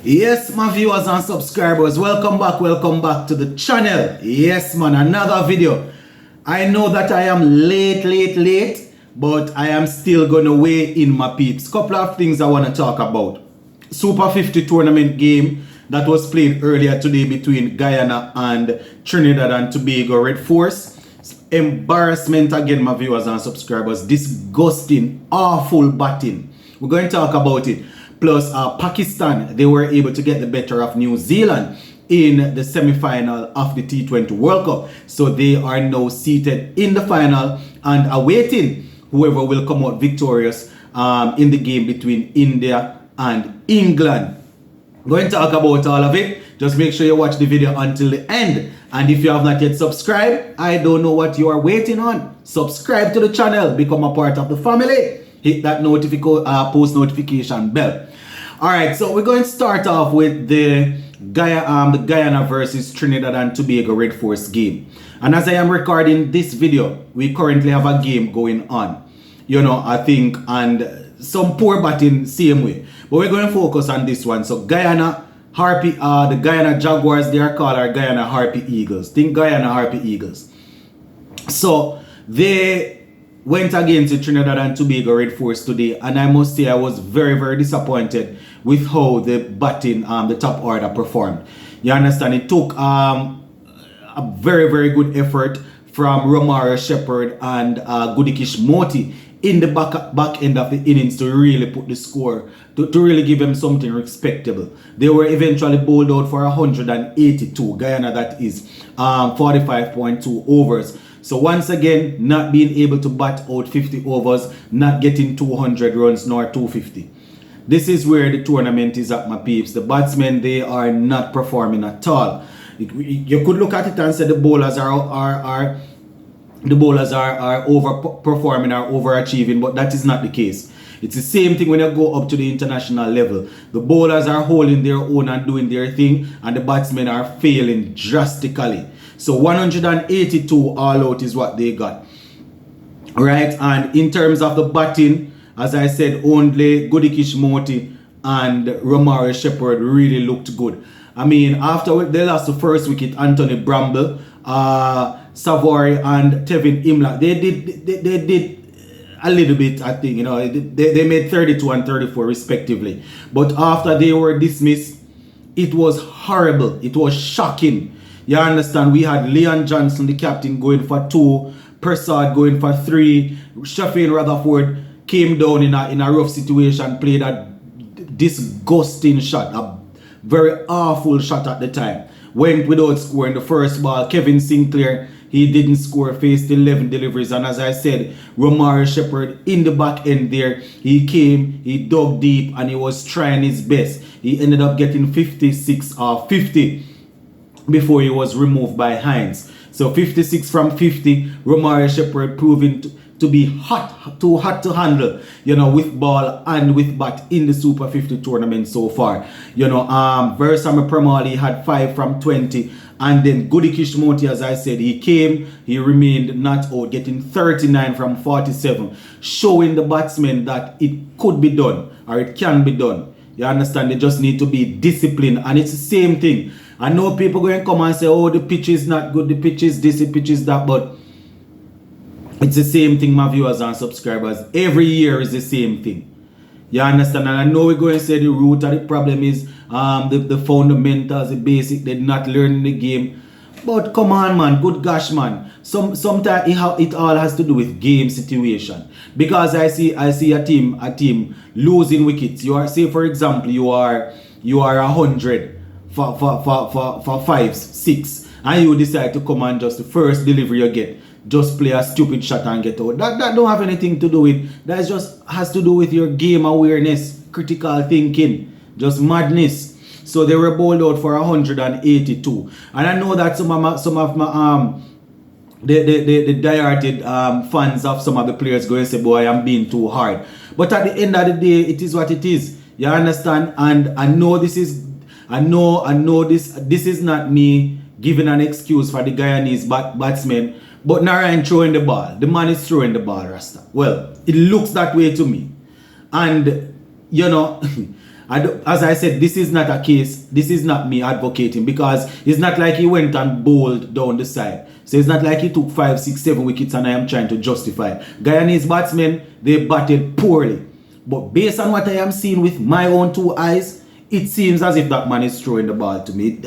Yes, my viewers and subscribers, welcome back to the channel. Yes, man, another video. I know that I am late, but I am still gonna weigh in my peeps. Couple of things I want to talk about. Super 50 tournament game that was played earlier today between Guyana and Trinidad and Tobago Red Force. Embarrassment again, my viewers and subscribers. Disgusting, awful batting. We're going to talk about it. Plus, Pakistan, they were able to get the better of New Zealand in the semi-final of the T20 World Cup. So they are now seated in the final and awaiting whoever will come out victorious in the game between India and England. Going to talk about all of it. Just make sure you watch the video until the end. And if you have not yet subscribed, I don't know what you are waiting on. Subscribe to the channel, become a part of the family. Hit that post notification bell. Alright, so we're going to start off with the Guyana versus Trinidad and Tobago Red Force game. And as I am recording this video, we currently have a game going on. You know, I think, and some poor batting same way. But we're going to focus on this one. So Guyana, the Guyana Jaguars, they are called our Guyana Harpy Eagles. Think Guyana Harpy Eagles. So they went against the Trinidad and Tobago Red Force today, and I must say I was very disappointed with how the batting, the top order performed. You understand? It took a very good effort from Romario Shepherd and Gudikish Moti in the back end of the innings to really put the score, to really give them something respectable. They were eventually bowled out for 182, Guyana that is, 45.2 overs. So once again, not being able to bat out 50 overs, not getting 200 runs nor 250. This is where the tournament is at, my peeps. The batsmen, they are not performing at all. You could look at it and say the bowlers are overperforming or overachieving, but that is not the case. It's the same thing when you go up to the international level. The bowlers are holding their own and doing their thing, and the batsmen are failing drastically. So 182 all out is what they got. Right, and in terms of the batting, as I said, only Gudikish Moti and Romario Shepherd really looked good. I mean, after they lost the first wicket, Anthony Bramble, Savory and Tevin Imlach, they did a little bit, I think, you know, they made 32 and 34 respectively. But after they were dismissed, it was horrible. It was shocking. You understand? We had Leon Johnson, the captain, going for 2, Persad going for 3, Shafeen Rutherford came down in a rough situation, played a disgusting shot, a very awful shot at the time. Went without scoring the first ball. Kevin Sinclair, he didn't score, faced 11 deliveries. And as I said, Romario Shepherd in the back end there, he came, he dug deep, and he was trying his best. He ended up getting 56 or 50 before he was removed by Hines. So 56 from 50, Romario Shepherd proving to be too hot to handle, you know, with ball and with bat in the Super 50 tournament so far. You know, Versame Premali had 5 from 20, and then Gudikish Moti, as I said, he came, he remained not out, getting 39 from 47, showing the batsmen that it could be done, or it can be done. You understand? They just need to be disciplined, and it's the same thing. I know people going to come and say, oh, the pitch is not good, the pitch is this, the pitch is that, but it's the same thing, my viewers and subscribers. Every year is the same thing. You understand? And I know we're going to say the root of the problem is the fundamentals, the basic, they're not learning the game. But come on, man, good gosh, man. Sometimes it all has to do with game situation. Because I see a team losing wickets. You are, say for example, you are 100 for 5, 6, and you decide to come and just the first delivery you get, just play a stupid shot and get out. That don't have anything to do with, that just has to do with your game awareness, critical thinking, just madness. So they were bowled out for 182, and I know that some of my the diehard fans of some of the players going to say, boy, I'm being too hard. But at the end of the day, it is what it is. You understand? And I know this is, this is not me giving an excuse for the Guyanese batsmen. But Narayan throwing the ball. The man is throwing the ball, Rasta. Well, it looks that way to me. And, you know, As I said, this is not a case. This is not me advocating, because it's not like he went and bowled down the side. So it's not like he took 5, 6, 7 wickets and I am trying to justify. Guyanese batsmen, they batted poorly. But based on what I am seeing with my own 2 eyes, it seems as if that man is throwing the ball to me.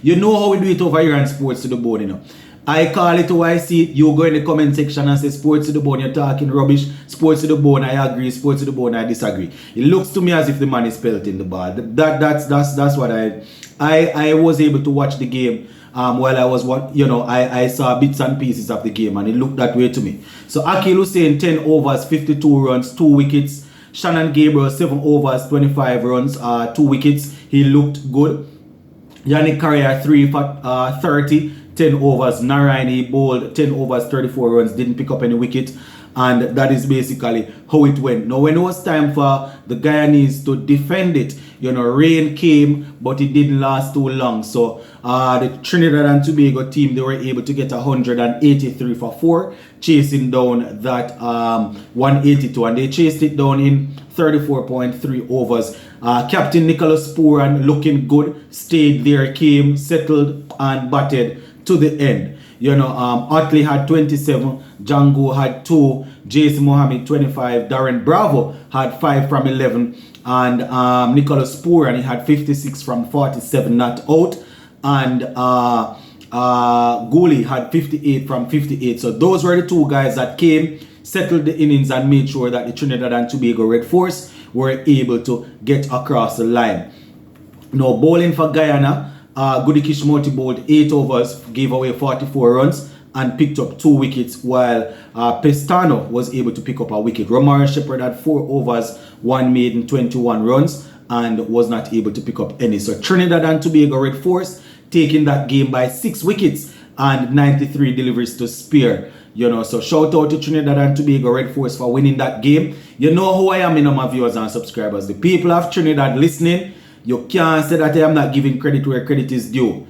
You know how we do it over here on Sports to the Bone, you know. I call it how I see it. You go in the comment section and say Sports to the Bone, you're talking rubbish. Sports to the Bone, I agree. Sports to the Bone, I disagree. It looks to me as if the man is pelting the ball. That's what I was able to watch the game while I was I saw bits and pieces of the game, and it looked that way to me. So Akil Hussain 10 overs, 52 runs, 2 wickets. Shannon Gabriel 7 overs, 25 runs, 2 wickets. He looked good. Yannick Carrier 3 for 30. 10 overs. Narayan bowled 10 overs, 34 runs, didn't pick up any wicket, and that is basically how it went. Now, when it was time for the Guyanese to defend it, rain came, but it didn't last too long. So the Trinidad and Tobago team, they were able to get 183 for 4, chasing down that 182, and they chased it down in 34.3 overs. Captain Nicholas Pooran looking good, stayed there, came, settled, and batted to the end. Otley had 27, Django had 2, Jason Mohammed 25, Darren Bravo had 5 from 11, and Nicholas Pooran, he had 56 from 47 not out, and Gooley had 58 from 58. So those were the 2 guys that came, settled the innings, and made sure that the Trinidad and Tobago Red Force were able to get across the line. Now, bowling for Guyana, Goody Kishmoti bowled 8 overs, gave away 44 runs, and picked up 2 wickets, while Pestano was able to pick up a wicket. Romaro Shepherd had 4 overs, 1 maiden, 21 runs, and was not able to pick up any. So Trinidad and Tobago Red Force taking that game by 6 wickets and 93 deliveries to spare. So shout out to Trinidad and Tobago Red Force for winning that game. You know who I am, my viewers and subscribers. The people of Trinidad listening, you can't say that I am not giving credit where credit is due.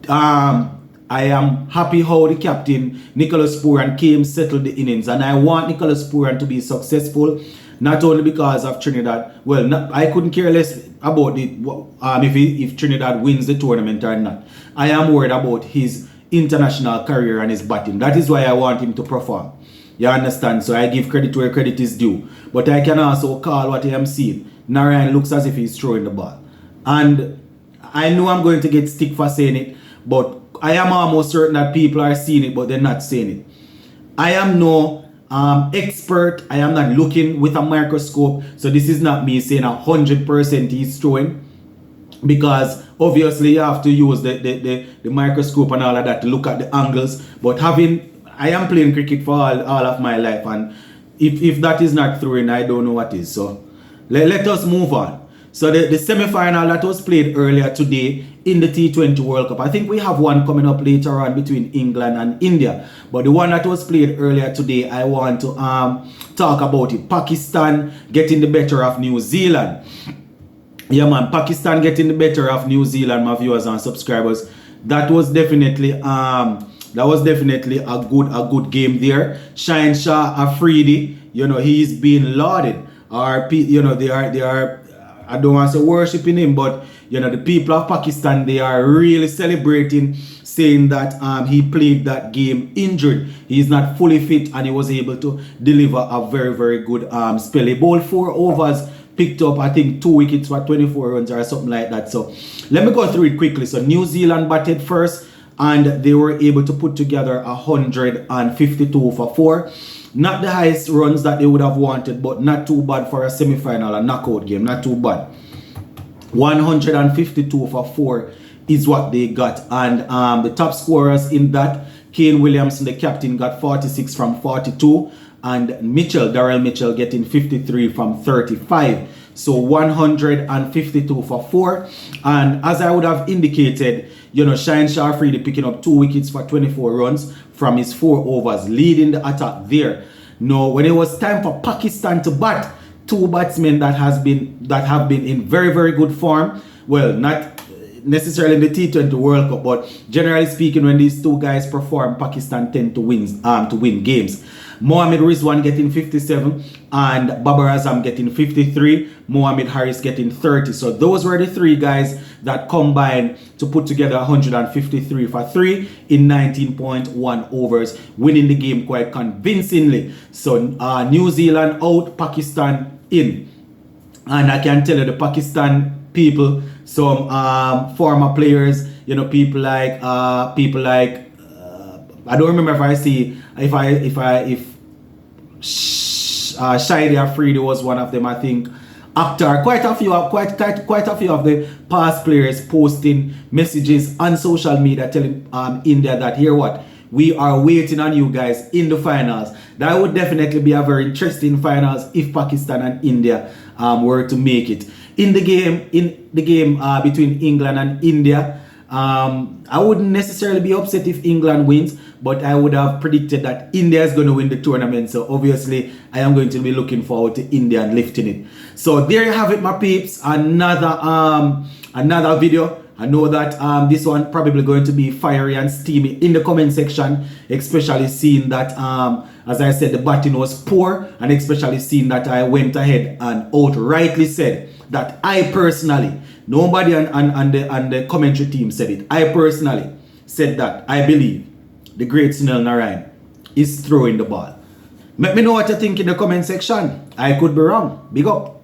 I am happy how the captain, Nicholas Pooran, came, settled the innings. And I want Nicholas Pooran to be successful, not only because of Trinidad. Well, I couldn't care less about it if Trinidad wins the tournament or not. I am worried about his international career and his batting. That is why I want him to perform. You understand? So I give credit where credit is due. But I can also call what I am seeing. Narayan looks as if he's throwing the ball. And I know I'm going to get stick for saying it, but I am almost certain that people are seeing it, but they're not saying it. I am no expert. I am not looking with a microscope. So this is not me saying 100% he's throwing, because obviously you have to use the microscope and all of that to look at the angles. But I am playing cricket for all of my life, and if that is not throwing, I don't know what is. So let us move on. So the semi-final that was played earlier today in the T20 World Cup, I think we have one coming up later on between England and India. But the one that was played earlier today, I want to talk about it. Pakistan getting the better of New Zealand. Yeah, man, Pakistan getting the better of New Zealand, my viewers and subscribers. That was definitely a good game there. Shaheen Shah Afridi, he's being lauded. They are I don't want to say worshiping him, but the people of Pakistan, they are really celebrating, saying that he played that game injured. He's not fully fit, and he was able to deliver a very, very good spell. He bowled 4 overs, picked up I think 2 wickets for 24 runs or something like that. So let me go through it quickly. So New Zealand batted first, and they were able to put together 152 for 4. Not the highest runs that they would have wanted, but not too bad for a semi-final, a knockout game. Not too bad. 152 for 4 is what they got. And the top scorers in that, Kane Williamson, the captain, got 46 from 42. And Darrell Mitchell getting 53 from 35. So 152 for 4. And as I would have indicated, Shaheen Shah Afridi picking up 2 wickets for 24 runs from his 4 overs, leading the attack there. Now, when it was time for Pakistan to bat, 2 batsmen that have been in very, very good form. Well, not necessarily in the T20 World Cup, but generally speaking, when these 2 guys perform, Pakistan tend to win games. Mohamed Rizwan getting 57 and Babar Azam getting 53, Mohamed Harris getting 30. So those were the 3 guys that combined to put together 153 for 3 in 19.1 overs, winning the game quite convincingly. So New Zealand out, Pakistan in. And I can tell you the Pakistan people, some former players, you know, people like I don't remember if Shahidi Afridi was one of them. I think Akhtar, quite a few of the past players posting messages on social media telling India that, here what, we are waiting on you guys in the finals. That would definitely be a very interesting finals if Pakistan and India were to make it. In the game between England and India, I wouldn't necessarily be upset if England wins, but I would have predicted that India is going to win the tournament. So obviously I am going to be looking forward to India and lifting it. So there you have it, my peeps. Another video. I know that this one probably going to be fiery and steamy in the comment section, especially seeing that as I said, the batting was poor, and especially seeing that I went ahead and outrightly said that I personally, nobody on the commentary team said it, I personally said that I believe the great Sunil Narayan is throwing the ball. Let me know what you think in the comment section. I could be wrong. Big up.